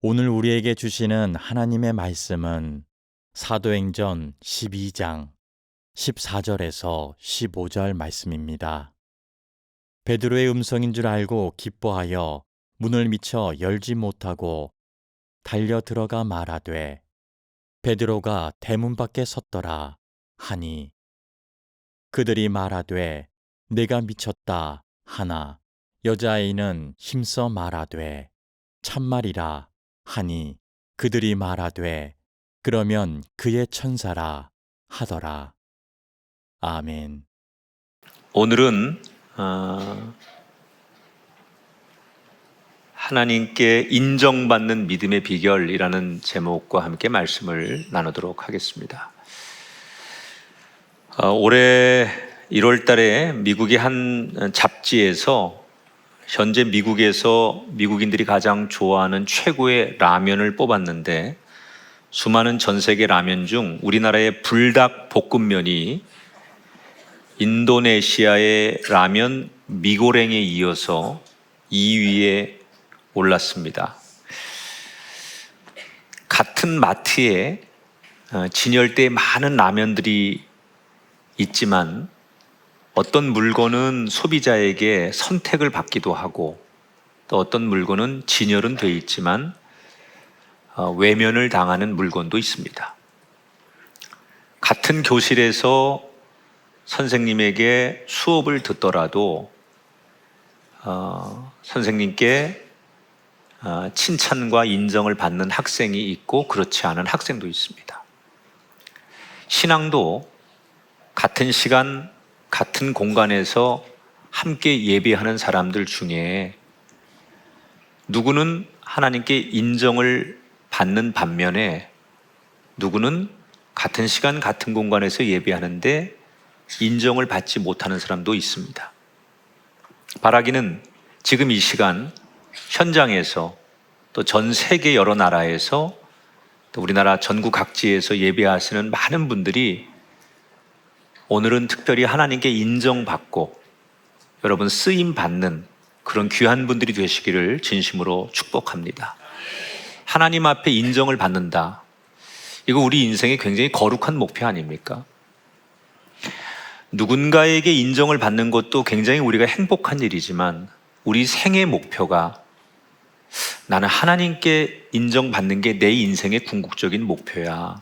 오늘 우리에게 주시는 하나님의 말씀은 사도행전 12장 14절에서 15절 말씀입니다. 베드로의 음성인 줄 알고 기뻐하여 문을 미쳐 열지 못하고 달려 들어가 말하되 베드로가 대문 밖에 섰더라 하니 그들이 말하되 내가 미쳤다 하나 여자아이는 힘써 말하되 참말이라 하니 그들이 말하되 그러면 그의 천사라 하더라. 아멘. 오늘은 하나님께 인정받는 믿음의 비결이라는 제목과 함께 말씀을 나누도록 하겠습니다. 올해 1월 달에 미국의 한 잡지에서 현재 미국에서 미국인들이 가장 좋아하는 최고의 라면을 뽑았는데 수많은 전 세계 라면 중 우리나라의 불닭 볶음면이 인도네시아의 라면 미고랭에 이어서 2위에 올랐습니다. 같은 마트에 진열대에 많은 라면들이 있지만 어떤 물건은 소비자에게 선택을 받기도 하고 또 어떤 물건은 진열은 되어 있지만 외면을 당하는 물건도 있습니다. 같은 교실에서 선생님에게 수업을 듣더라도 선생님께 칭찬과 인정을 받는 학생이 있고 그렇지 않은 학생도 있습니다. 신앙도 같은 시간, 같은 공간에서 함께 예배하는 사람들 중에 누구는 하나님께 인정을 받는 반면에 누구는 같은 시간, 같은 공간에서 예배하는데 인정을 받지 못하는 사람도 있습니다. 바라기는 지금 이 시간 현장에서 또 전 세계 여러 나라에서 또 우리나라 전국 각지에서 예배하시는 많은 분들이 오늘은 특별히 하나님께 인정받고 여러분 쓰임 받는 그런 귀한 분들이 되시기를 진심으로 축복합니다. 하나님 앞에 인정을 받는다. 이거 우리 인생의 굉장히 거룩한 목표 아닙니까? 누군가에게 인정을 받는 것도 굉장히 우리가 행복한 일이지만 우리 생애 목표가 나는 하나님께 인정받는 게 내 인생의 궁극적인 목표야.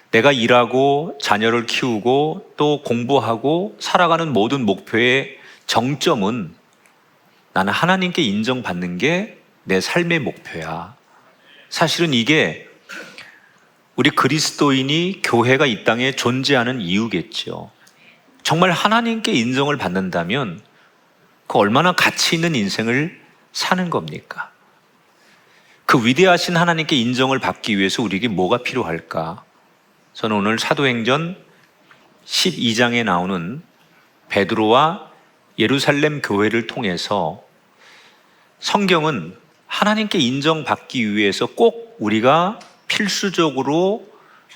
내가 일하고 자녀를 키우고 또 공부하고 살아가는 모든 목표의 정점은 나는 하나님께 인정받는 게 내 삶의 목표야. 사실은 이게 우리 그리스도인이 교회가 이 땅에 존재하는 이유겠죠. 정말 하나님께 인정을 받는다면 그 얼마나 가치 있는 인생을 사는 겁니까? 그 위대하신 하나님께 인정을 받기 위해서 우리에게 뭐가 필요할까? 저는 오늘 사도행전 12장에 나오는 베드로와 예루살렘 교회를 통해서 성경은 하나님께 인정받기 위해서 꼭 우리가 필수적으로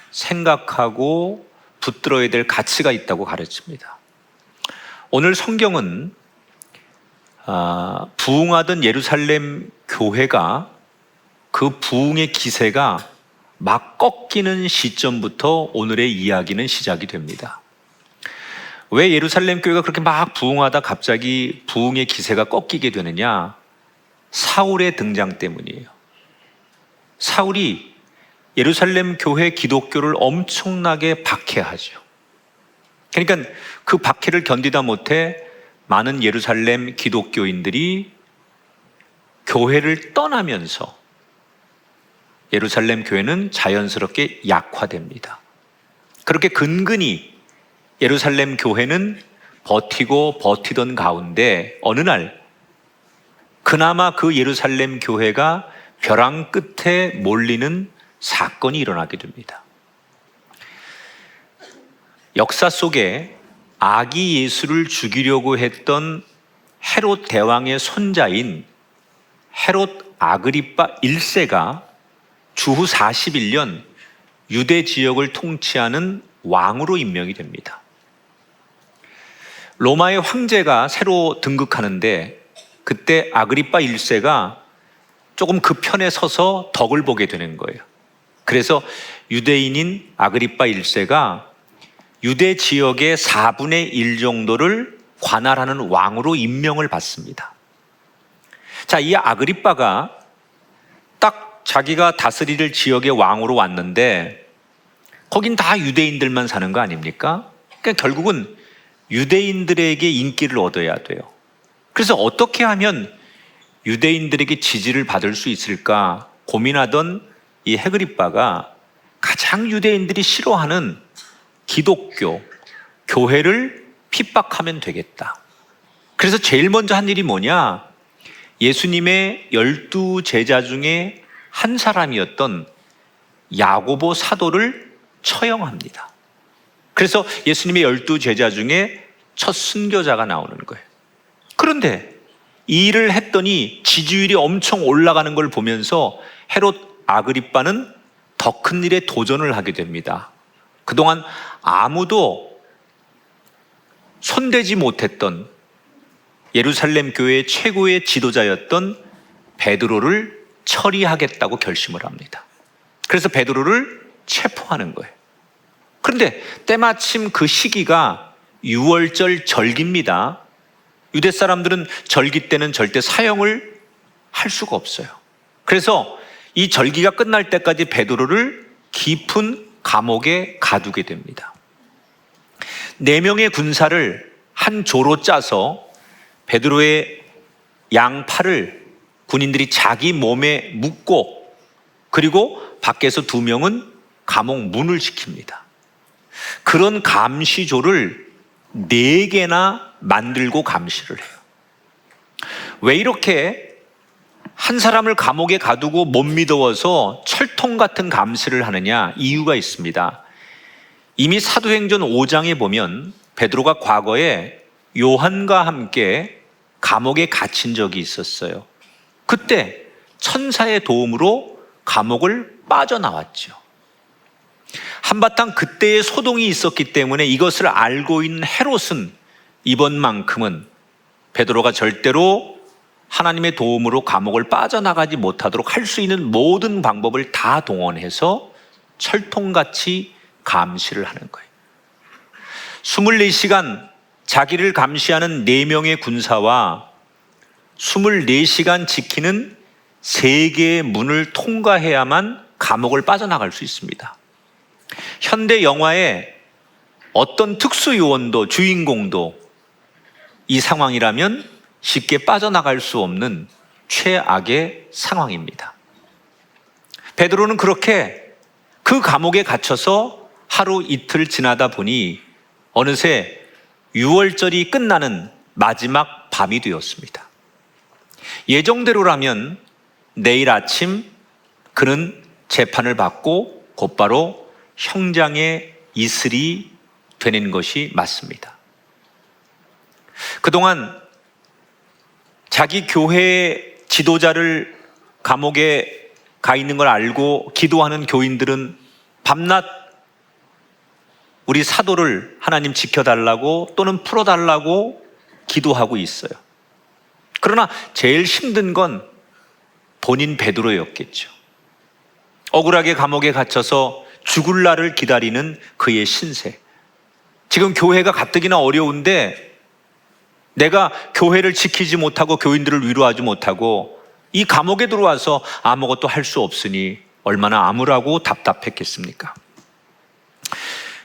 생각하고 붙들어야 될 가치가 있다고 가르칩니다. 오늘 성경은 부흥하던 예루살렘 교회가 그 부흥의 기세가 막 꺾이는 시점부터 오늘의 이야기는 시작이 됩니다. 왜 예루살렘 교회가 그렇게 막 부흥하다 갑자기 부흥의 기세가 꺾이게 되느냐? 사울의 등장 때문이에요. 사울이 예루살렘 교회 기독교를 엄청나게 박해하죠. 그러니까 그 박해를 견디다 못해 많은 예루살렘 기독교인들이 교회를 떠나면서 예루살렘 교회는 자연스럽게 약화됩니다. 그렇게 근근히 예루살렘 교회는 버티고 버티던 가운데 어느 날 그나마 그 예루살렘 교회가 벼랑 끝에 몰리는 사건이 일어나게 됩니다. 역사 속에 아기 예수를 죽이려고 했던 헤롯 대왕의 손자인 헤롯 아그리빠 1세가 주후 41년 유대 지역을 통치하는 왕으로 임명이 됩니다. 로마의 황제가 새로 등극하는데 그때 아그리빠 1세가 조금 그 편에 서서 덕을 보게 되는 거예요. 그래서 유대인인 아그리빠 1세가 유대 지역의 4분의 1 정도를 관할하는 왕으로 임명을 받습니다. 자, 이 아그리빠가 딱 자기가 다스릴 지역의 왕으로 왔는데 거긴 다 유대인들만 사는 거 아닙니까? 그러니까 결국은 유대인들에게 인기를 얻어야 돼요. 그래서 어떻게 하면 유대인들에게 지지를 받을 수 있을까 고민하던 이 헤그리빠가 가장 유대인들이 싫어하는 기독교, 교회를 핍박하면 되겠다. 그래서 제일 먼저 한 일이 뭐냐? 예수님의 12제자 중에 한 사람이었던 야고보 사도를 처형합니다. 그래서 예수님의 12제자 중에 첫 순교자가 나오는 거예요. 그런데 이 일을 했더니 지지율이 엄청 올라가는 걸 보면서 헤롯 아그리빠는 더 큰 일에 도전을 하게 됩니다. 그동안 아무도 손대지 못했던 예루살렘 교회의 최고의 지도자였던 베드로를 처리하겠다고 결심을 합니다. 그래서 베드로를 체포하는 거예요. 그런데 때마침 그 시기가 6월절 절기입니다. 유대 사람들은 절기 때는 절대 사형을 할 수가 없어요. 그래서 이 절기가 끝날 때까지 베드로를 깊은 감옥에 가두게 됩니다. 4명의 군사를 한 조로 짜서 베드로의 양팔을 군인들이 자기 몸에 묶고 그리고 밖에서 2명은 감옥 문을 지킵니다. 그런 감시조를 4개나 만들고 감시를 해요. 왜 이렇게 한 사람을 감옥에 가두고 못 믿어서 철통 같은 감시를 하느냐? 이유가 있습니다. 이미 사도행전 5장에 보면 베드로가 과거에 요한과 함께 감옥에 갇힌 적이 있었어요. 그때 천사의 도움으로 감옥을 빠져나왔죠. 한바탕 그때의 소동이 있었기 때문에 이것을 알고 있는 헤롯은 이번만큼은 베드로가 절대로 하나님의 도움으로 감옥을 빠져나가지 못하도록 할 수 있는 모든 방법을 다 동원해서 철통같이 감시를 하는 거예요. 24시간 자기를 감시하는 4명의 군사와 24시간 지키는 3개의 문을 통과해야만 감옥을 빠져나갈 수 있습니다. 현대 영화의 어떤 특수 요원도 주인공도 이 상황이라면 쉽게 빠져나갈 수 없는 최악의 상황입니다. 베드로는 그렇게 그 감옥에 갇혀서 하루 이틀 지나다 보니 어느새 6월절이 끝나는 마지막 밤이 되었습니다. 예정대로라면 내일 아침 그는 재판을 받고 곧바로 형장에 이슬이 되는 것이 맞습니다. 그동안 자기 교회의 지도자를 감옥에 가 있는 걸 알고 기도하는 교인들은 밤낮 우리 사도를 하나님 지켜달라고 또는 풀어달라고 기도하고 있어요. 그러나 제일 힘든 건 본인 베드로였겠죠. 억울하게 감옥에 갇혀서 죽을 날을 기다리는 그의 신세. 지금 교회가 가뜩이나 어려운데 내가 교회를 지키지 못하고 교인들을 위로하지 못하고 이 감옥에 들어와서 아무것도 할 수 없으니 얼마나 암울하고 답답했겠습니까?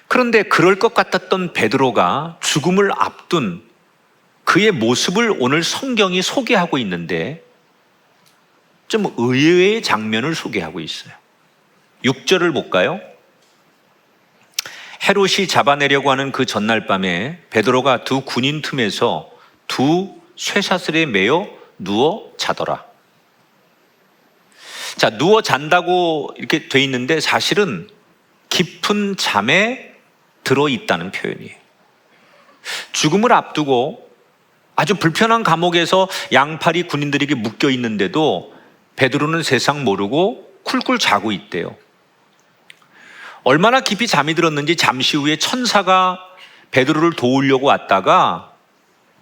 그런데 그럴 것 같았던 베드로가 죽음을 앞둔 그의 모습을 오늘 성경이 소개하고 있는데 좀 의외의 장면을 소개하고 있어요. 6절을 볼까요? 헤롯이 잡아내려고 하는 그 전날 밤에 베드로가 2 군인 틈에서 2 쇠사슬에 매여 누워 자더라. 자, 누워 잔다고 이렇게 돼 있는데 사실은 깊은 잠에 들어 있다는 표현이에요. 죽음을 앞두고 아주 불편한 감옥에서 양팔이 군인들에게 묶여 있는데도 베드로는 세상 모르고 쿨쿨 자고 있대요. 얼마나 깊이 잠이 들었는지 잠시 후에 천사가 베드로를 도우려고 왔다가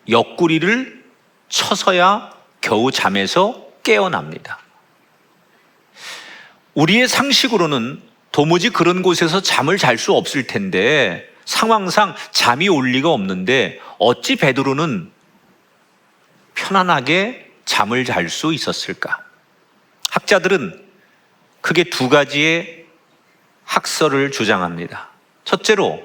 옆구리를 쳐서야 겨우 잠에서 깨어납니다. 우리의 상식으로는 도무지 그런 곳에서 잠을 잘 수 없을 텐데 상황상 잠이 올 리가 없는데 어찌 베드로는 편안하게 잠을 잘 수 있었을까? 학자들은 크게 두 가지의 학설을 주장합니다. 첫째로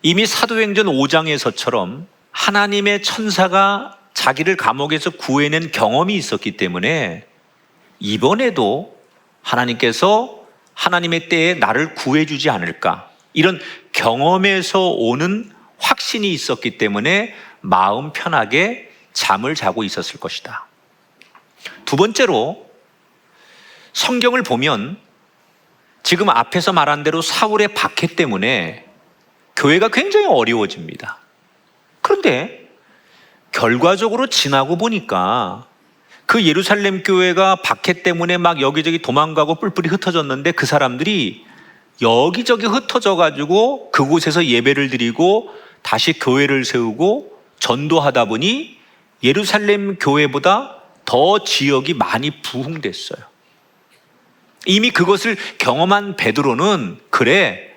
이미 사도행전 5장에서처럼 하나님의 천사가 자기를 감옥에서 구해낸 경험이 있었기 때문에 이번에도 하나님께서 하나님의 때에 나를 구해주지 않을까, 이런 경험에서 오는 확신이 있었기 때문에 마음 편하게 잠을 자고 있었을 것이다. 두 번째로 성경을 보면 지금 앞에서 말한 대로 사울의 박해 때문에 교회가 굉장히 어려워집니다. 그런데 결과적으로 지나고 보니까 그 예루살렘 교회가 박해 때문에 막 여기저기 도망가고 뿔뿔이 흩어졌는데 그 사람들이 여기저기 흩어져 가지고 그곳에서 예배를 드리고 다시 교회를 세우고 전도하다 보니 예루살렘 교회보다 더 지역이 많이 부흥됐어요. 이미 그것을 경험한 베드로는 그래,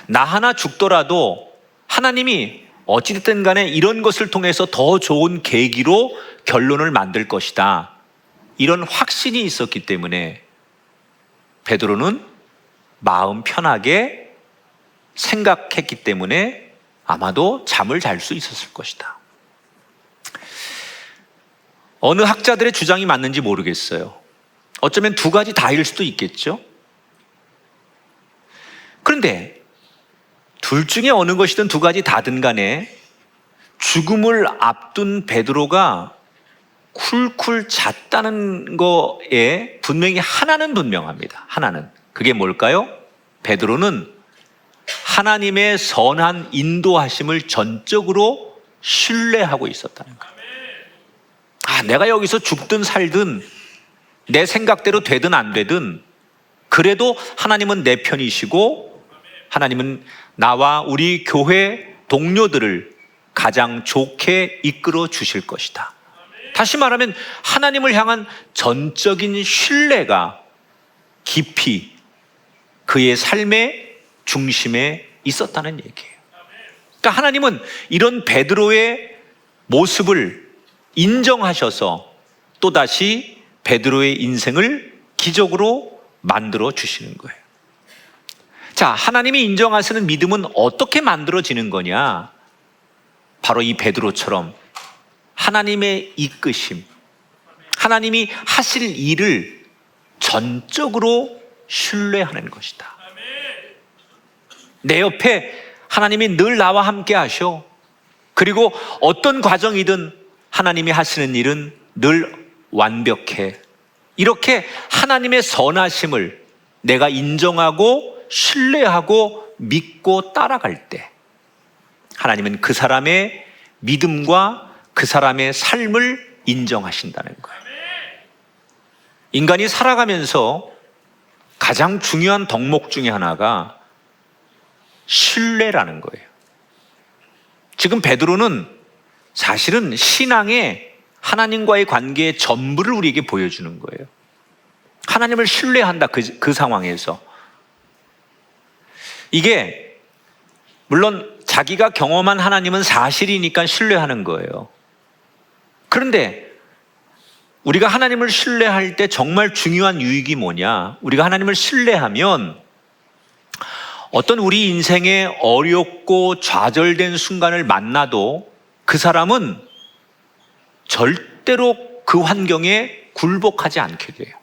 나 하나 죽더라도 하나님이 어찌됐든 간에 이런 것을 통해서 더 좋은 계기로 결론을 만들 것이다, 이런 확신이 있었기 때문에 베드로는 마음 편하게 생각했기 때문에 아마도 잠을 잘 수 있었을 것이다. 어느 학자들의 주장이 맞는지 모르겠어요. 어쩌면 두 가지 다일 수도 있겠죠. 그런데 둘 중에 어느 것이든 두 가지 다든 간에 죽음을 앞둔 베드로가 쿨쿨 잤다는 거에 분명히 하나는 분명합니다. 하나는. 그게 뭘까요? 베드로는 하나님의 선한 인도하심을 전적으로 신뢰하고 있었다는 거예요. 내가 여기서 죽든 살든 내 생각대로 되든 안 되든 그래도 하나님은 내 편이시고 하나님은 나와 우리 교회 동료들을 가장 좋게 이끌어 주실 것이다. 다시 말하면 하나님을 향한 전적인 신뢰가 깊이 그의 삶의 중심에 있었다는 얘기예요. 그러니까 하나님은 이런 베드로의 모습을 인정하셔서 또다시 베드로의 인생을 기적으로 만들어 주시는 거예요. 자, 하나님이 인정하시는 믿음은 어떻게 만들어지는 거냐? 바로 이 베드로처럼 하나님의 이끄심, 하나님이 하실 일을 전적으로 신뢰하는 것이다. 내 옆에 하나님이 늘 나와 함께 하셔. 그리고 어떤 과정이든 하나님이 하시는 일은 늘 완벽해. 이렇게 하나님의 선하심을 내가 인정하고 신뢰하고 믿고 따라갈 때 하나님은 그 사람의 믿음과 그 사람의 삶을 인정하신다는 거예요. 인간이 살아가면서 가장 중요한 덕목 중에 하나가 신뢰라는 거예요. 지금 베드로는 사실은 신앙의 하나님과의 관계의 전부를 우리에게 보여주는 거예요. 하나님을 신뢰한다, 그 상황에서. 이게 물론 자기가 경험한 하나님은 사실이니까 신뢰하는 거예요. 그런데 우리가 하나님을 신뢰할 때 정말 중요한 유익이 뭐냐? 우리가 하나님을 신뢰하면 어떤 우리 인생에 어렵고 좌절된 순간을 만나도 그 사람은 절대로 그 환경에 굴복하지 않게 돼요.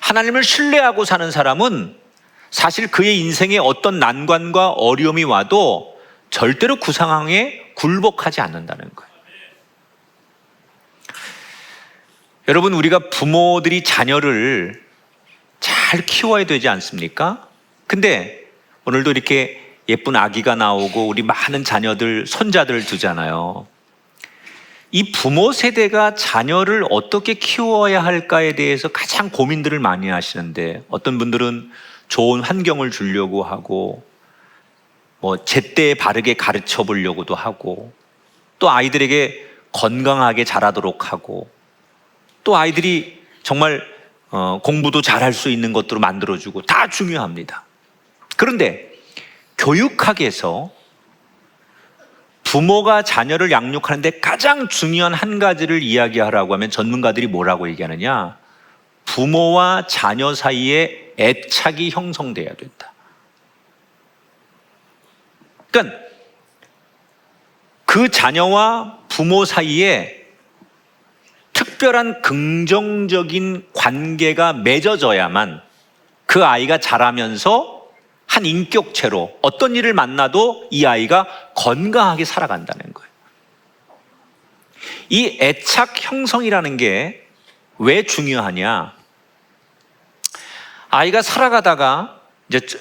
하나님을 신뢰하고 사는 사람은 사실 그의 인생에 어떤 난관과 어려움이 와도 절대로 그 상황에 굴복하지 않는다는 거예요. 여러분, 우리가 부모들이 자녀를 잘 키워야 되지 않습니까? 근데 오늘도 이렇게 예쁜 아기가 나오고 우리 많은 자녀들, 손자들 두잖아요. 이 부모 세대가 자녀를 어떻게 키워야 할까에 대해서 가장 고민들을 많이 하시는데, 어떤 분들은 좋은 환경을 주려고 하고 제때에 바르게 가르쳐 보려고도 하고, 또 아이들에게 건강하게 자라도록 하고, 또 아이들이 정말 공부도 잘할 수 있는 것들로 만들어주고 다 중요합니다. 그런데 교육학에서 부모가 자녀를 양육하는데 가장 중요한 한 가지를 이야기하라고 하면 전문가들이 뭐라고 얘기하느냐? 부모와 자녀 사이에 애착이 형성돼야 된다. 그러니까 그 자녀와 부모 사이에 특별한 긍정적인 관계가 맺어져야만 그 아이가 자라면서 한 인격체로 어떤 일을 만나도 이 아이가 건강하게 살아간다는 거예요. 이 애착 형성이라는 게 왜 중요하냐? 아이가 살아가다가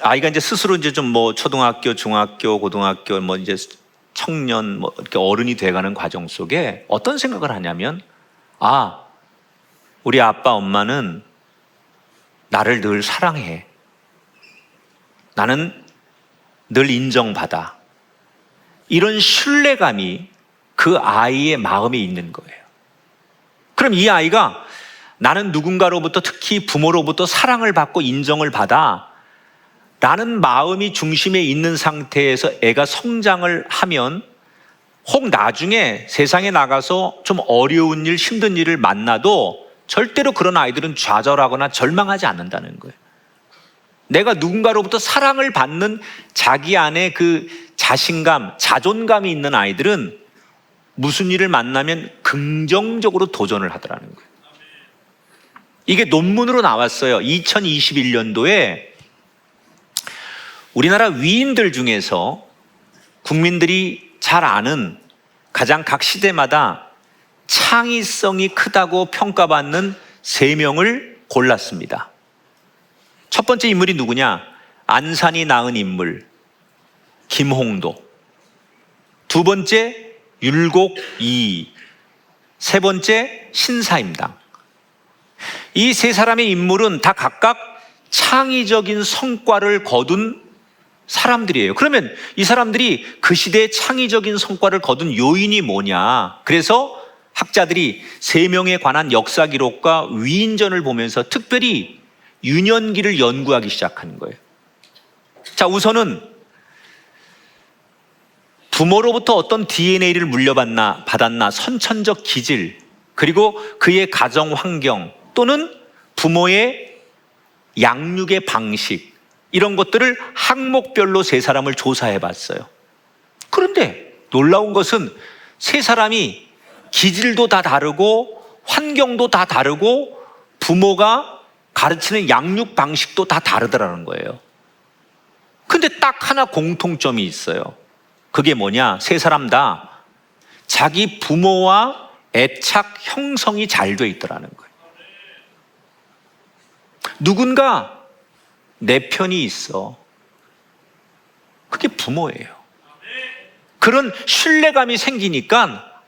아이가 스스로 좀 초등학교, 중학교, 고등학교, 청년, 이렇게 어른이 돼가는 과정 속에 어떤 생각을 하냐면, 우리 아빠, 엄마는 나를 늘 사랑해. 나는 늘 인정받아. 이런 신뢰감이 그 아이의 마음에 있는 거예요. 그럼 이 아이가 나는 누군가로부터, 특히 부모로부터 사랑을 받고 인정을 받아 라는 마음이 중심에 있는 상태에서 애가 성장을 하면 혹 나중에 세상에 나가서 좀 어려운 일, 힘든 일을 만나도 절대로 그런 아이들은 좌절하거나 절망하지 않는다는 거예요. 내가 누군가로부터 사랑을 받는 자기 안에 그 자신감, 자존감이 있는 아이들은 무슨 일을 만나면 긍정적으로 도전을 하더라는 거예요. 이게 논문으로 나왔어요. 2021년도에 우리나라 위인들 중에서 국민들이 잘 아는 가장 각 시대마다 창의성이 크다고 평가받는 3명을 골랐습니다. 첫 번째 인물이 누구냐? 안산이 낳은 인물 김홍도. 두 번째 율곡 이이. 세 번째 신사임당. 이 3사람의 인물은 다 각각 창의적인 성과를 거둔 사람들이에요. 그러면 이 사람들이 그 시대에 창의적인 성과를 거둔 요인이 뭐냐? 그래서 학자들이 3명에 관한 역사 기록과 위인전을 보면서 특별히 유년기를 연구하기 시작하는 거예요. 자, 우선은 부모로부터 어떤 DNA를 받았나, 선천적 기질, 그리고 그의 가정 환경 또는 부모의 양육의 방식, 이런 것들을 항목별로 3사람을 조사해 봤어요. 그런데 놀라운 것은 3사람이 기질도 다 다르고 환경도 다 다르고 부모가 가르치는 양육 방식도 다 다르더라는 거예요. 근데 딱 하나 공통점이 있어요. 그게 뭐냐? 3사람 다 자기 부모와 애착 형성이 잘 돼 있더라는 거예요. 누군가 내 편이 있어. 그게 부모예요. 그런 신뢰감이 생기니까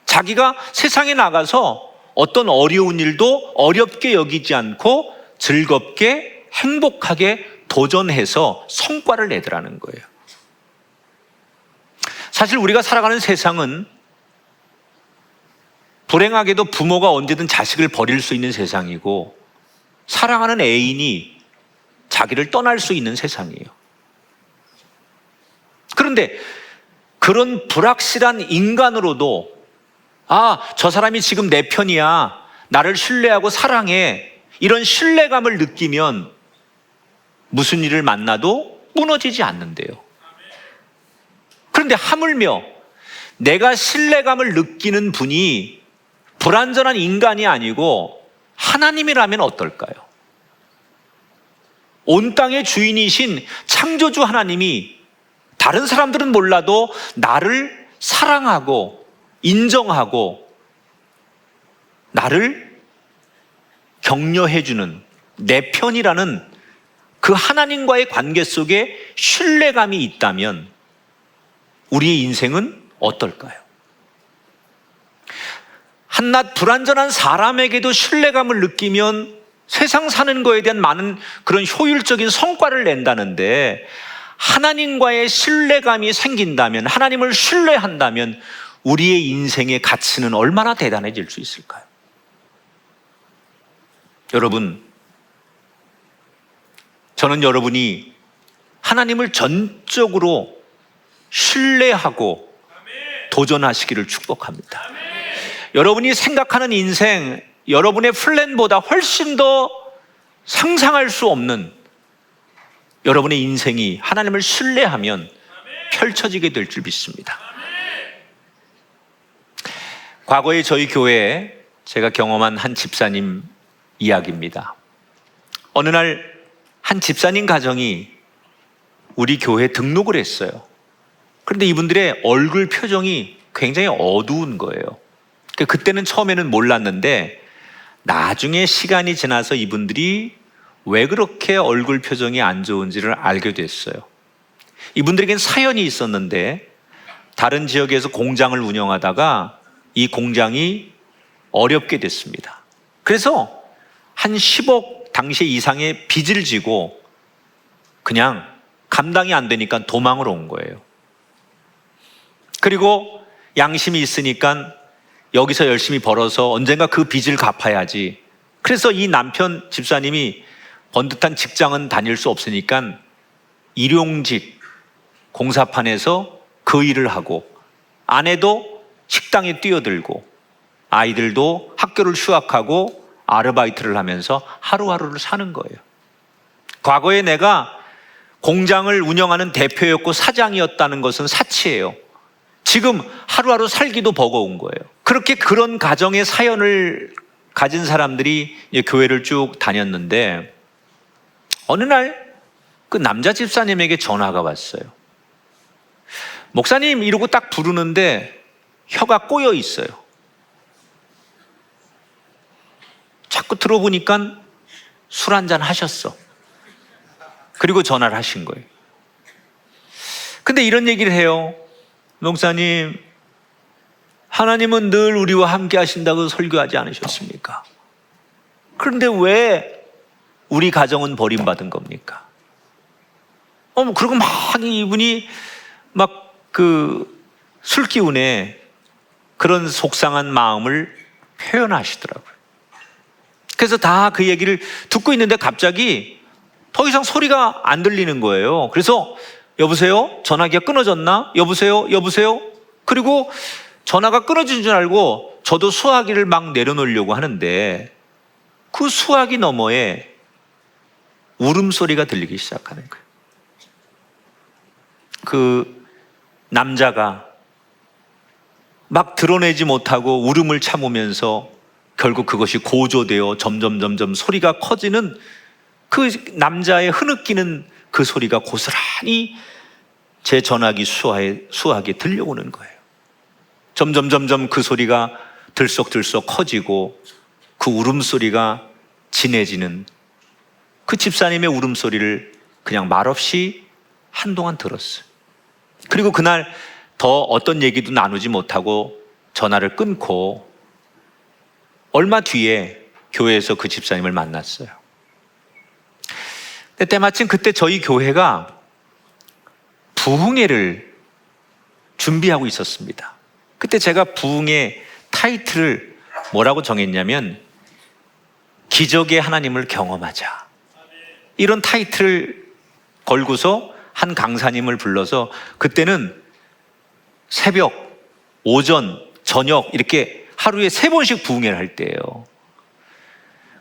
자기가 세상에 나가서 어떤 어려운 일도 어렵게 여기지 않고 즐겁게 행복하게 도전해서 성과를 내더라는 거예요. 사실 우리가 살아가는 세상은 불행하게도 부모가 언제든 자식을 버릴 수 있는 세상이고 사랑하는 애인이 자기를 떠날 수 있는 세상이에요. 그런데 그런 불확실한 인간으로도 저 사람이 지금 내 편이야, 나를 신뢰하고 사랑해, 이런 신뢰감을 느끼면 무슨 일을 만나도 무너지지 않는데요. 그런데 하물며 내가 신뢰감을 느끼는 분이 불완전한 인간이 아니고 하나님이라면 어떨까요? 온 땅의 주인이신 창조주 하나님이 다른 사람들은 몰라도 나를 사랑하고 인정하고 나를 격려해주는 내 편이라는 그 하나님과의 관계 속에 신뢰감이 있다면 우리의 인생은 어떨까요? 한낱 불완전한 사람에게도 신뢰감을 느끼면 세상 사는 거에 대한 많은 그런 효율적인 성과를 낸다는데, 하나님과의 신뢰감이 생긴다면, 하나님을 신뢰한다면 우리의 인생의 가치는 얼마나 대단해질 수 있을까요? 여러분, 저는 여러분이 하나님을 전적으로 신뢰하고 도전하시기를 축복합니다. 여러분이 생각하는 인생, 여러분의 플랜보다 훨씬 더 상상할 수 없는 여러분의 인생이 하나님을 신뢰하면 펼쳐지게 될 줄 믿습니다. 과거에 저희 교회에 제가 경험한 한 집사님 이야기입니다. 어느 날 한 집사님 가정이 우리 교회에 등록을 했어요. 그런데 이분들의 얼굴 표정이 굉장히 어두운 거예요. 그때는 처음에는 몰랐는데 나중에 시간이 지나서 이분들이 왜 그렇게 얼굴 표정이 안 좋은지를 알게 됐어요. 이분들에겐 사연이 있었는데 다른 지역에서 공장을 운영하다가 이 공장이 어렵게 됐습니다. 그래서 한 10억 당시 이상의 빚을 지고 그냥 감당이 안 되니까 도망을 온 거예요. 그리고 양심이 있으니까 여기서 열심히 벌어서 언젠가 그 빚을 갚아야지. 그래서 이 남편 집사님이 번듯한 직장은 다닐 수 없으니까 일용직 공사판에서 그 일을 하고 아내도 식당에 뛰어들고 아이들도 학교를 휴학하고 아르바이트를 하면서 하루하루를 사는 거예요. 과거에 내가 공장을 운영하는 대표였고 사장이었다는 것은 사치예요. 지금 하루하루 살기도 버거운 거예요. 그렇게 그런 가정의 사연을 가진 사람들이 교회를 쭉 다녔는데 어느 날 그 남자 집사님에게 전화가 왔어요. 목사님 이러고 딱 부르는데 혀가 꼬여 있어요. 자꾸 들어보니까 술 한잔 하셨어. 그리고 전화를 하신 거예요. 근데 이런 얘기를 해요. 목사님, 하나님은 늘 우리와 함께 하신다고 설교하지 않으셨습니까? 그런데 왜 우리 가정은 버림받은 겁니까? 그리고 막 이분이 막 술 기운에 그런 속상한 마음을 표현하시더라고요. 그래서 다 그 얘기를 듣고 있는데 갑자기 더 이상 소리가 안 들리는 거예요. 그래서 여보세요? 전화기가 끊어졌나? 여보세요? 여보세요? 그리고 전화가 끊어진 줄 알고 저도 수화기를 막 내려놓으려고 하는데 그 수화기 너머에 울음소리가 들리기 시작하는 거예요. 그 남자가 막 드러내지 못하고 울음을 참으면서 결국 그것이 고조되어 점점 소리가 커지는 그 남자의 흐느끼는 그 소리가 고스란히 제 전화기 수화기에 들려오는 거예요. 점점 그 소리가 들썩들썩 커지고 그 울음소리가 진해지는 그 집사님의 울음소리를 그냥 말없이 한동안 들었어요. 그리고 그날 더 어떤 얘기도 나누지 못하고 전화를 끊고 얼마 뒤에 교회에서 그 집사님을 만났어요. 근데 때마침 그때 저희 교회가 부흥회를 준비하고 있었습니다. 그때 제가 부흥회 타이틀을 뭐라고 정했냐면 기적의 하나님을 경험하자, 이런 타이틀을 걸고서 한 강사님을 불러서 그때는 새벽, 오전, 저녁 이렇게 하루에 3번씩 부흥회를 할 때예요.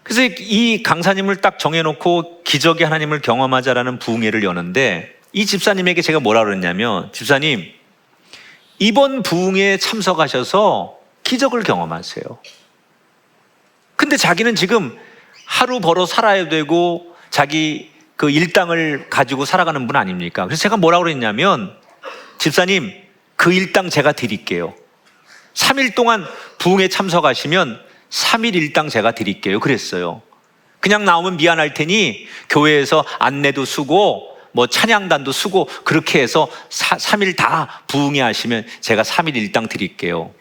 그래서 이 강사님을 딱 정해놓고 기적의 하나님을 경험하자라는 부흥회를 여는데 이 집사님에게 제가 뭐라 그랬냐면, 집사님 이번 부흥회에 참석하셔서 기적을 경험하세요. 근데 자기는 지금 하루 벌어 살아야 되고 자기 그 일당을 가지고 살아가는 분 아닙니까? 그래서 제가 뭐라 그랬냐면, 집사님 그 일당 제가 드릴게요. 3일 동안 부흥회 참석하시면 3일 일당 제가 드릴게요. 그랬어요. 그냥 나오면 미안할 테니 교회에서 안내도 쓰고 뭐 찬양단도 쓰고 그렇게 해서 3일 다 부흥회 하시면 제가 3일 일당 드릴게요.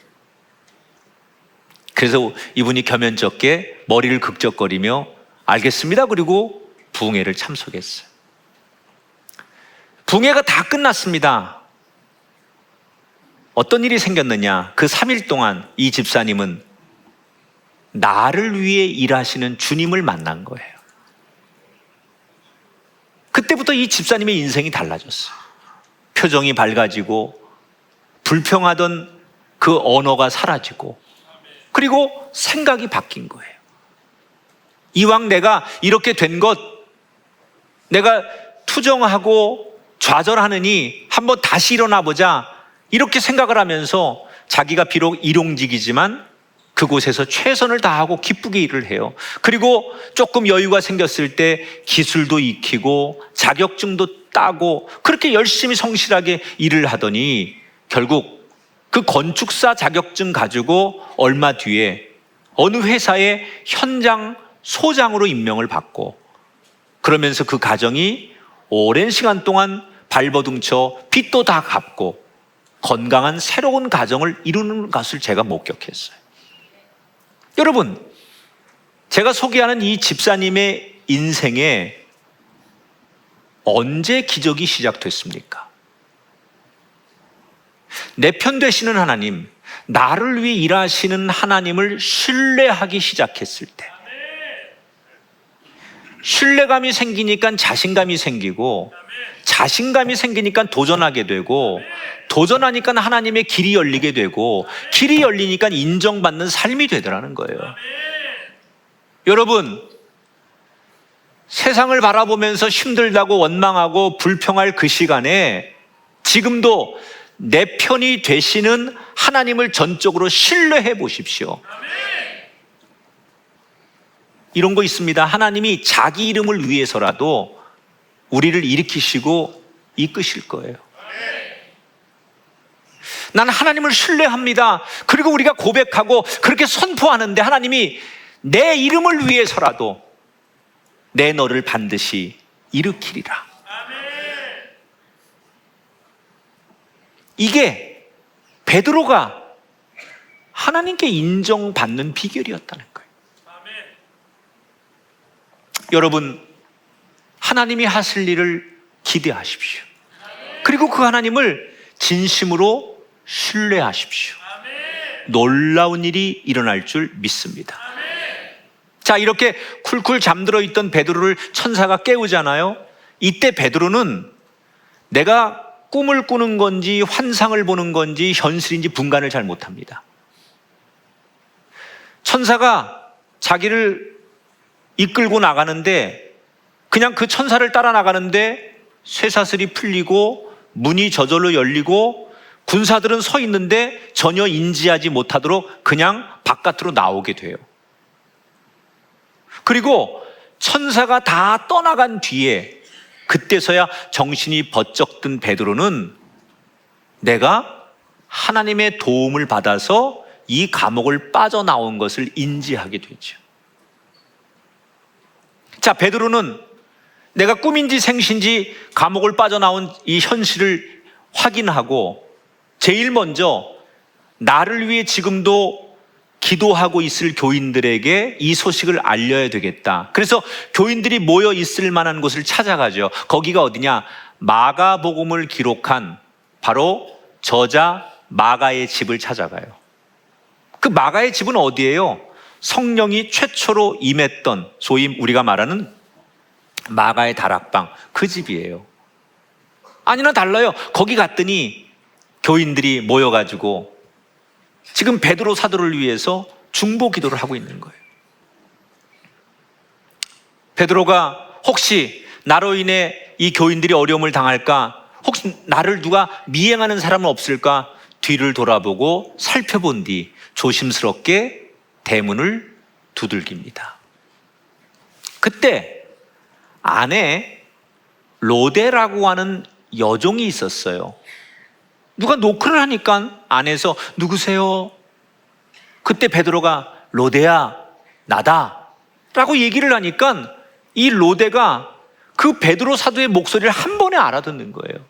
그래서 이분이 겸연쩍게 머리를 극적거리며 알겠습니다. 그리고 부흥회를 참석했어요. 부흥회가 다 끝났습니다. 어떤 일이 생겼느냐? 그 3일 동안 이 집사님은 나를 위해 일하시는 주님을 만난 거예요. 그때부터 이 집사님의 인생이 달라졌어요. 표정이 밝아지고 불평하던 그 언어가 사라지고 그리고 생각이 바뀐 거예요. 이왕 내가 이렇게 된 것 내가 투정하고 좌절하느니 한번 다시 일어나 보자 이렇게 생각을 하면서 자기가 비록 일용직이지만 그곳에서 최선을 다하고 기쁘게 일을 해요. 그리고 조금 여유가 생겼을 때 기술도 익히고 자격증도 따고 그렇게 열심히 성실하게 일을 하더니 결국 그 건축사 자격증 가지고 얼마 뒤에 어느 회사의 현장 소장으로 임명을 받고 그러면서 그 가정이 오랜 시간 동안 발버둥쳐 빚도 다 갚고 건강한 새로운 가정을 이루는 것을 제가 목격했어요. 여러분, 제가 소개하는 이 집사님의 인생에 언제 기적이 시작됐습니까? 내 편 되시는 하나님, 나를 위해 일하시는 하나님을 신뢰하기 시작했을 때 신뢰감이 생기니까 자신감이 생기고 자신감이 생기니까 도전하게 되고 도전하니까 하나님의 길이 열리게 되고 길이 열리니까 인정받는 삶이 되더라는 거예요. 여러분, 세상을 바라보면서 힘들다고 원망하고 불평할 그 시간에 지금도 내 편이 되시는 하나님을 전적으로 신뢰해 보십시오. 이런 거 있습니다. 하나님이 자기 이름을 위해서라도 우리를 일으키시고 이끄실 거예요. 나는 하나님을 신뢰합니다. 그리고 우리가 고백하고 그렇게 선포하는데 하나님이 내 이름을 위해서라도 내 너를 반드시 일으키리라. 이게 베드로가 하나님께 인정받는 비결이었다는 거예요. 여러분, 하나님이 하실 일을 기대하십시오. 그리고 그 하나님을 진심으로 신뢰하십시오. 놀라운 일이 일어날 줄 믿습니다. 자, 이렇게 쿨쿨 잠들어 있던 베드로를 천사가 깨우잖아요. 이때 베드로는 내가 꿈을 꾸는 건지 환상을 보는 건지 현실인지 분간을 잘 못합니다. 천사가 자기를 이끌고 나가는데 그냥 그 천사를 따라 나가는데 쇠사슬이 풀리고 문이 저절로 열리고 군사들은 서 있는데 전혀 인지하지 못하도록 그냥 바깥으로 나오게 돼요. 그리고 천사가 다 떠나간 뒤에 그때서야 정신이 번쩍 든 베드로는 내가 하나님의 도움을 받아서 이 감옥을 빠져나온 것을 인지하게 되죠. 자, 베드로는 내가 꿈인지 생신지 감옥을 빠져나온 이 현실을 확인하고 제일 먼저 나를 위해 지금도 기도하고 있을 교인들에게 이 소식을 알려야 되겠다. 그래서 교인들이 모여 있을 만한 곳을 찾아가죠. 거기가 어디냐? 마가복음을 기록한 바로 저자 마가의 집을 찾아가요. 그 마가의 집은 어디예요? 성령이 최초로 임했던 소위 우리가 말하는 마가의 다락방, 그 집이에요. 아니나 달라요. 거기 갔더니 교인들이 모여가지고 지금 베드로 사도를 위해서 중보 기도를 하고 있는 거예요. 베드로가 혹시 나로 인해 이 교인들이 어려움을 당할까? 혹시 나를 누가 미행하는 사람은 없을까? 뒤를 돌아보고 살펴본 뒤 조심스럽게 대문을 두들깁니다. 그때 안에 로데라고 하는 여종이 있었어요. 누가 노크를 하니까 안에서 누구세요? 그때 베드로가 로데야, 나다 라고 얘기를 하니까 이 로데가 그 베드로 사도의 목소리를 한 번에 알아듣는 거예요.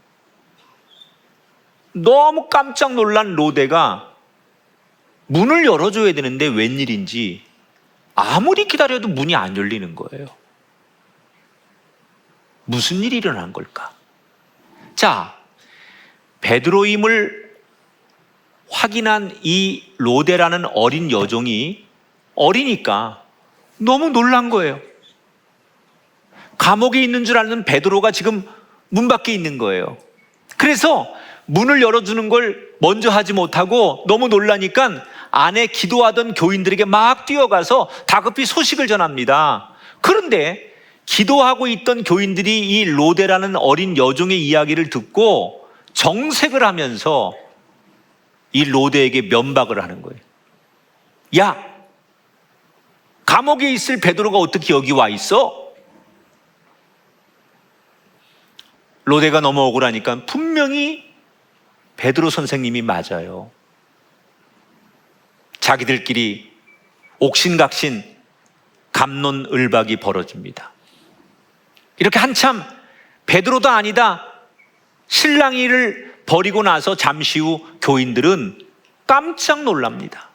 너무 깜짝 놀란 로데가 문을 열어줘야 되는데 웬일인지 아무리 기다려도 문이 안 열리는 거예요. 무슨 일이 일어난 걸까? 자, 베드로임을 확인한 이 로데라는 어린 여종이 어리니까 너무 놀란 거예요. 감옥에 있는 줄 아는 베드로가 지금 문 밖에 있는 거예요. 그래서 문을 열어주는 걸 먼저 하지 못하고 너무 놀라니까 안에 기도하던 교인들에게 막 뛰어가서 다급히 소식을 전합니다. 그런데 기도하고 있던 교인들이 이 로데라는 어린 여종의 이야기를 듣고 정색을 하면서 이 로데에게 면박을 하는 거예요. 야, 감옥에 있을 베드로가 어떻게 여기 와 있어? 로데가 너무 억울하니까 분명히 베드로 선생님이 맞아요. 자기들끼리 옥신각신 갑론을박이 벌어집니다. 이렇게 한참 베드로도 아니다 실랑이를 벌이고 나서 잠시 후 교인들은 깜짝 놀랍니다.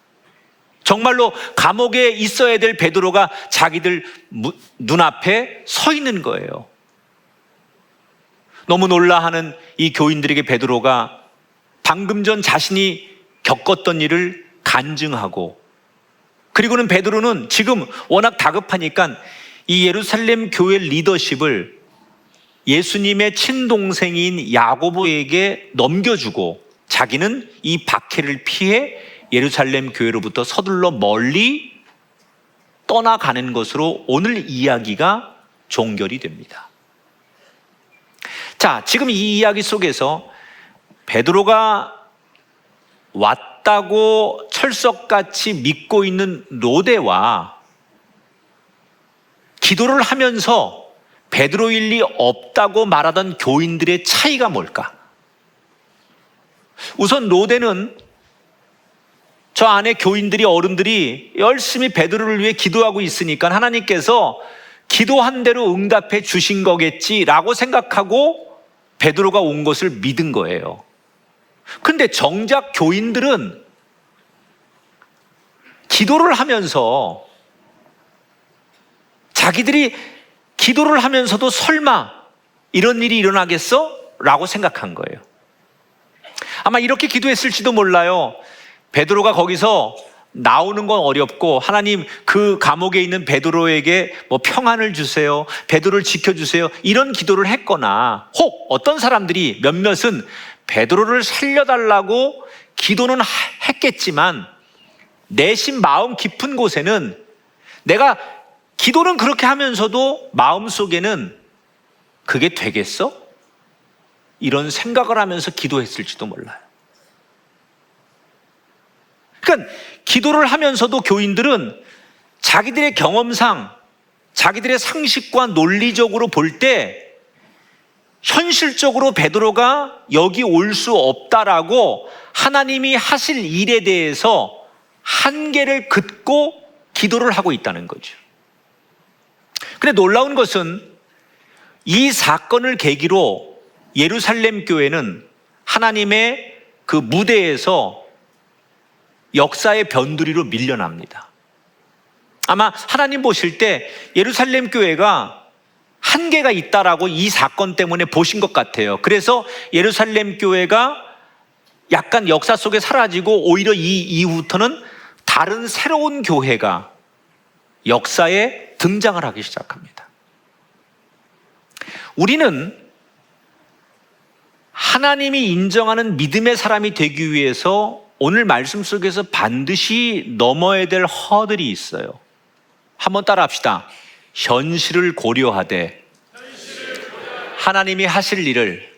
정말로 감옥에 있어야 될 베드로가 자기들 눈앞에 서 있는 거예요. 너무 놀라하는 이 교인들에게 베드로가 방금 전 자신이 겪었던 일을 간증하고, 그리고는 베드로는 지금 워낙 다급하니까 이 예루살렘 교회 리더십을 예수님의 친동생인 야고보에게 넘겨주고 자기는 이 박해를 피해 예루살렘 교회로부터 서둘러 멀리 떠나가는 것으로 오늘 이야기가 종결이 됩니다. 자, 지금 이 이야기 속에서 베드로가 왔다고 철석같이 믿고 있는 로데와 기도를 하면서 베드로일 리 없다고 말하던 교인들의 차이가 뭘까? 우선 로데는 저 안에 교인들이, 어른들이 열심히 베드로를 위해 기도하고 있으니까 하나님께서 기도한 대로 응답해 주신 거겠지라고 생각하고 베드로가 온 것을 믿은 거예요. 근데 정작 교인들은 기도를 하면서 자기들이 기도를 하면서도 설마 이런 일이 일어나겠어? 라고 생각한 거예요. 아마 이렇게 기도했을지도 몰라요. 베드로가 거기서 나오는 건 어렵고, 하나님 그 감옥에 있는 베드로에게 뭐 평안을 주세요, 베드로를 지켜주세요, 이런 기도를 했거나, 혹 어떤 사람들이 몇몇은 베드로를 살려달라고 기도는 했겠지만 내심 마음 깊은 곳에는 내가 기도는 그렇게 하면서도 마음속에는 그게 되겠어? 이런 생각을 하면서 기도했을지도 몰라요. 그러니까 기도를 하면서도 교인들은 자기들의 경험상, 자기들의 상식과 논리적으로 볼 때 현실적으로 베드로가 여기 올 수 없다라고 하나님이 하실 일에 대해서 한계를 긋고 기도를 하고 있다는 거죠. 그런데 놀라운 것은 이 사건을 계기로 예루살렘 교회는 하나님의 그 무대에서 역사의 변두리로 밀려납니다. 아마 하나님 보실 때 예루살렘 교회가 한계가 있다라고 이 사건 때문에 보신 것 같아요. 그래서 예루살렘 교회가 약간 역사 속에 사라지고 오히려 이 이후부터는 다른 새로운 교회가 역사에 등장을 하기 시작합니다. 우리는 하나님이 인정하는 믿음의 사람이 되기 위해서 오늘 말씀 속에서 반드시 넘어야 될 허들이 있어요. 한번 따라 합시다. 현실을 고려하되 하나님이 하실 일을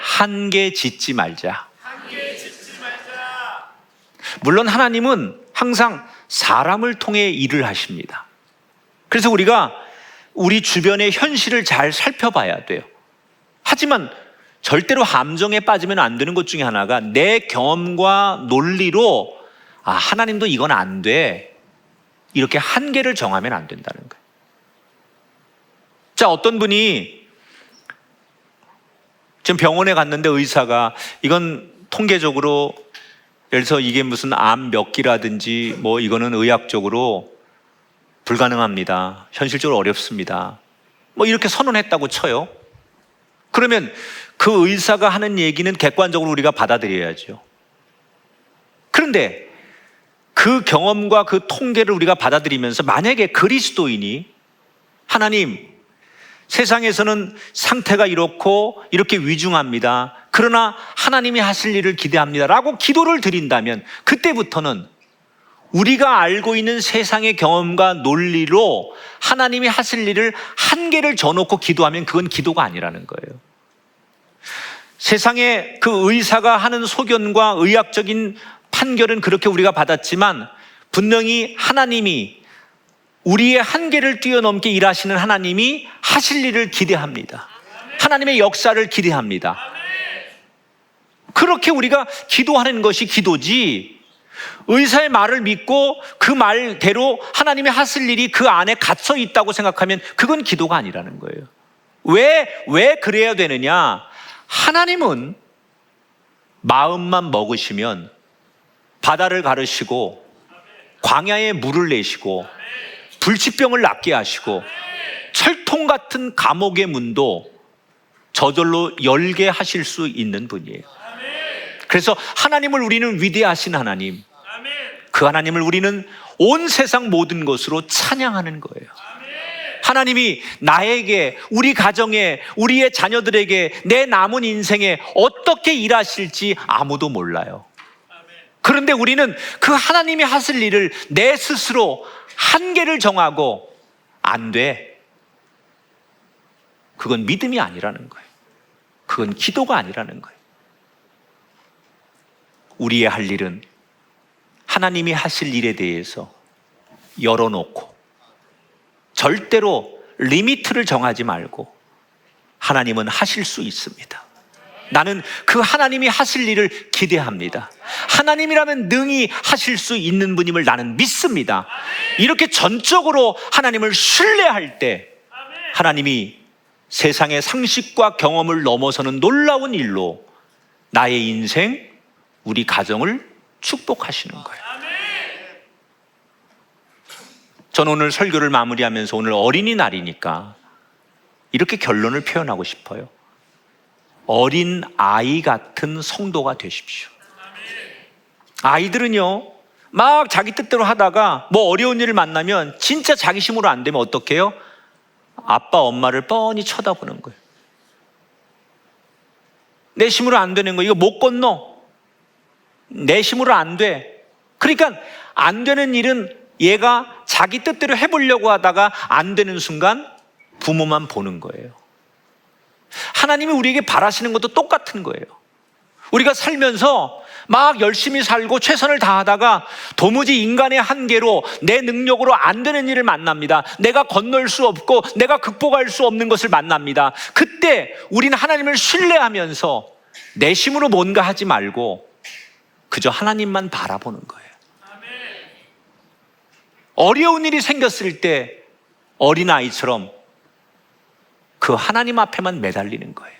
한계 짓지 말자. 물론 하나님은 항상 사람을 통해 일을 하십니다. 그래서 우리가 우리 주변의 현실을 잘 살펴봐야 돼요. 하지만 절대로 함정에 빠지면 안 되는 것 중에 하나가 내 경험과 논리로 하나님도 이건 안 돼, 이렇게 한계를 정하면 안 된다는 거예요. 자, 어떤 분이 지금 병원에 갔는데 의사가 이건 통계적으로, 예를 들어서 이게 무슨 암 몇 기라든지 뭐 이거는 의학적으로 불가능합니다, 현실적으로 어렵습니다, 뭐 이렇게 선언했다고 쳐요. 그러면 그 의사가 하는 얘기는 객관적으로 우리가 받아들여야죠. 그런데 그 경험과 그 통계를 우리가 받아들이면서 만약에 그리스도인이 하나님, 세상에서는 상태가 이렇고 이렇게 위중합니다. 그러나 하나님이 하실 일을 기대합니다. 라고 기도를 드린다면 그때부터는 우리가 알고 있는 세상의 경험과 논리로 하나님이 하실 일을 한계를 줘놓고 기도하면 그건 기도가 아니라는 거예요. 세상에 그 의사가 하는 소견과 의학적인 판결은 그렇게 우리가 받았지만 분명히 하나님이 우리의 한계를 뛰어넘게 일하시는 하나님이 하실 일을 기대합니다. 하나님의 역사를 기대합니다. 그렇게 우리가 기도하는 것이 기도지, 의사의 말을 믿고 그 말대로 하나님이 하실 일이 그 안에 갇혀 있다고 생각하면 그건 기도가 아니라는 거예요. 왜 그래야 되느냐? 하나님은 마음만 먹으시면 바다를 가르시고 광야에 물을 내시고 불치병을 낫게 하시고 철통 같은 감옥의 문도 저절로 열게 하실 수 있는 분이에요. 그래서 하나님을 우리는 위대하신 하나님, 그 하나님을 우리는 온 세상 모든 것으로 찬양하는 거예요. 하나님이 나에게, 우리 가정에, 우리의 자녀들에게, 내 남은 인생에 어떻게 일하실지 아무도 몰라요. 그런데 우리는 그 하나님이 하실 일을 내 스스로 한계를 정하고 안 돼, 그건 믿음이 아니라는 거예요. 그건 기도가 아니라는 거예요. 우리의 할 일은 하나님이 하실 일에 대해서 열어놓고 절대로 리미트를 정하지 말고 하나님은 하실 수 있습니다. 나는 그 하나님이 하실 일을 기대합니다. 하나님이라면 능히 하실 수 있는 분임을 나는 믿습니다. 이렇게 전적으로 하나님을 신뢰할 때 하나님이 세상의 상식과 경험을 넘어서는 놀라운 일로 나의 인생, 우리 가정을 축복하시는 거예요. 저는 오늘 설교를 마무리하면서 오늘 어린이날이니까 이렇게 결론을 표현하고 싶어요. 어린 아이 같은 성도가 되십시오. 아이들은요, 막 자기 뜻대로 하다가 뭐 어려운 일을 만나면 진짜 자기 힘으로 안 되면 어떻게 해요? 아빠, 엄마를 뻔히 쳐다보는 거예요. 내 힘으로 안 되는 거, 이거 못 건너. 내 힘으로 안 돼. 그러니까 안 되는 일은 얘가 자기 뜻대로 해보려고 하다가 안 되는 순간 부모만 보는 거예요. 하나님이 우리에게 바라시는 것도 똑같은 거예요. 우리가 살면서 막 열심히 살고 최선을 다하다가 도무지 인간의 한계로 내 능력으로 안 되는 일을 만납니다. 내가 건널 수 없고 내가 극복할 수 없는 것을 만납니다. 그때 우리는 하나님을 신뢰하면서 내 힘으로 뭔가 하지 말고 그저 하나님만 바라보는 거예요. 어려운 일이 생겼을 때 어린아이처럼 그 하나님 앞에만 매달리는 거예요.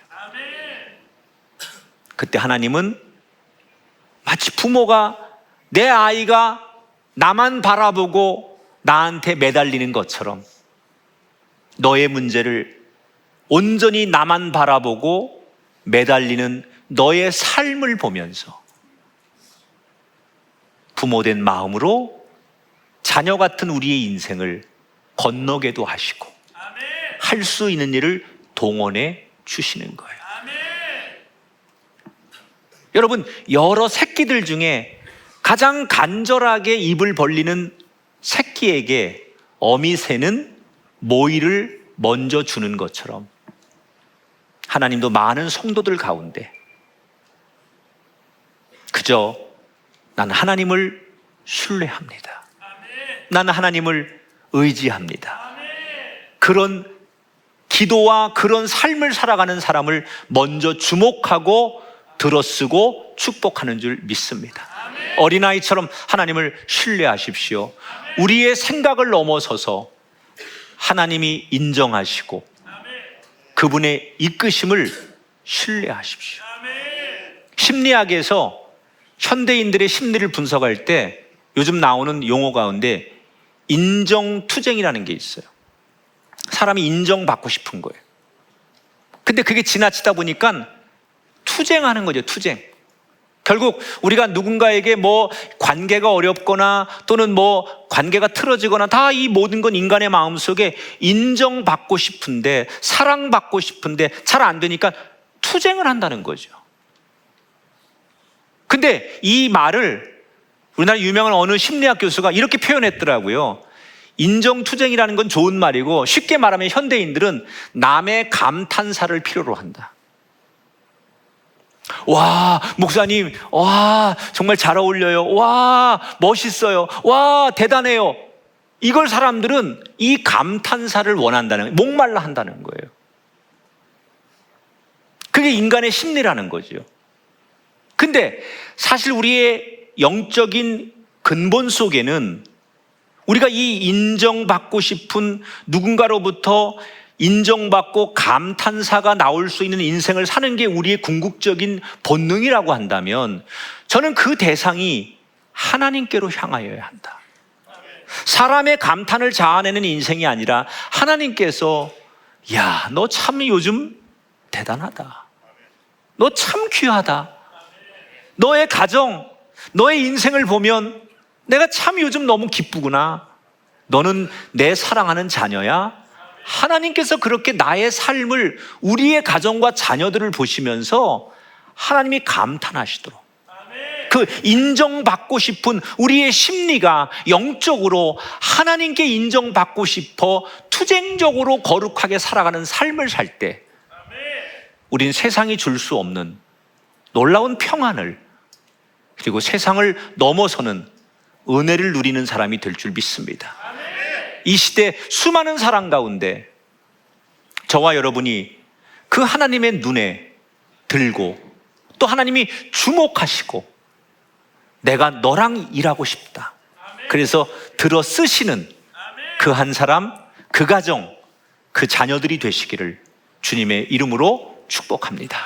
그때 하나님은 마치 부모가 내 아이가 나만 바라보고 나한테 매달리는 것처럼 너의 문제를 온전히 나만 바라보고 매달리는 너의 삶을 보면서 부모된 마음으로 자녀 같은 우리의 인생을 건너게도 하시고 할 수 있는 일을 동원해 주시는 거예요. 여러분, 여러 새끼들 중에 가장 간절하게 입을 벌리는 새끼에게 어미새는 모이를 먼저 주는 것처럼 하나님도 많은 성도들 가운데 그저 나는 하나님을 신뢰합니다. 나는 하나님을 의지합니다. 그런 기도와 그런 삶을 살아가는 사람을 먼저 주목하고 들어쓰고 축복하는 줄 믿습니다. 어린아이처럼 하나님을 신뢰하십시오. 우리의 생각을 넘어서서 하나님이 인정하시고 그분의 이끄심을 신뢰하십시오. 심리학에서 현대인들의 심리를 분석할 때 요즘 나오는 용어 가운데 인정투쟁이라는 게 있어요. 사람이 인정받고 싶은 거예요. 근데 그게 지나치다 보니까 투쟁하는 거죠. 투쟁. 결국 우리가 누군가에게 뭐 관계가 어렵거나 또는 뭐 관계가 틀어지거나 다 이 모든 건 인간의 마음속에 인정받고 싶은데, 사랑받고 싶은데 잘 안 되니까 투쟁을 한다는 거죠. 근데 이 말을 우리나라 유명한 어느 심리학 교수가 이렇게 표현했더라고요. 인정투쟁이라는 건 좋은 말이고, 쉽게 말하면 현대인들은 남의 감탄사를 필요로 한다. 와, 목사님, 와, 정말 잘 어울려요. 와, 멋있어요. 와, 대단해요. 이걸 사람들은 이 감탄사를 원한다는, 목말라 한다는 거예요. 그게 인간의 심리라는 거죠. 근데 사실 우리의 영적인 근본 속에는 우리가 이 인정받고 싶은, 누군가로부터 인정받고 감탄사가 나올 수 있는 인생을 사는 게 우리의 궁극적인 본능이라고 한다면, 저는 그 대상이 하나님께로 향하여야 한다. 사람의 감탄을 자아내는 인생이 아니라 하나님께서 야, 너 참 요즘 대단하다. 너 참 귀하다. 너의 가정, 너의 인생을 보면 내가 참 요즘 너무 기쁘구나. 너는 내 사랑하는 자녀야. 하나님께서 그렇게 나의 삶을, 우리의 가정과 자녀들을 보시면서 하나님이 감탄하시도록, 그 인정받고 싶은 우리의 심리가 영적으로 하나님께 인정받고 싶어 투쟁적으로 거룩하게 살아가는 삶을 살 때, 우린 세상이 줄 수 없는 놀라운 평안을, 그리고 세상을 넘어서는 은혜를 누리는 사람이 될 줄 믿습니다. 이 시대 수많은 사람 가운데 저와 여러분이 그 하나님의 눈에 들고, 또 하나님이 주목하시고 내가 너랑 일하고 싶다, 그래서 들어 쓰시는 그 한 사람, 그 가정, 그 자녀들이 되시기를 주님의 이름으로 축복합니다.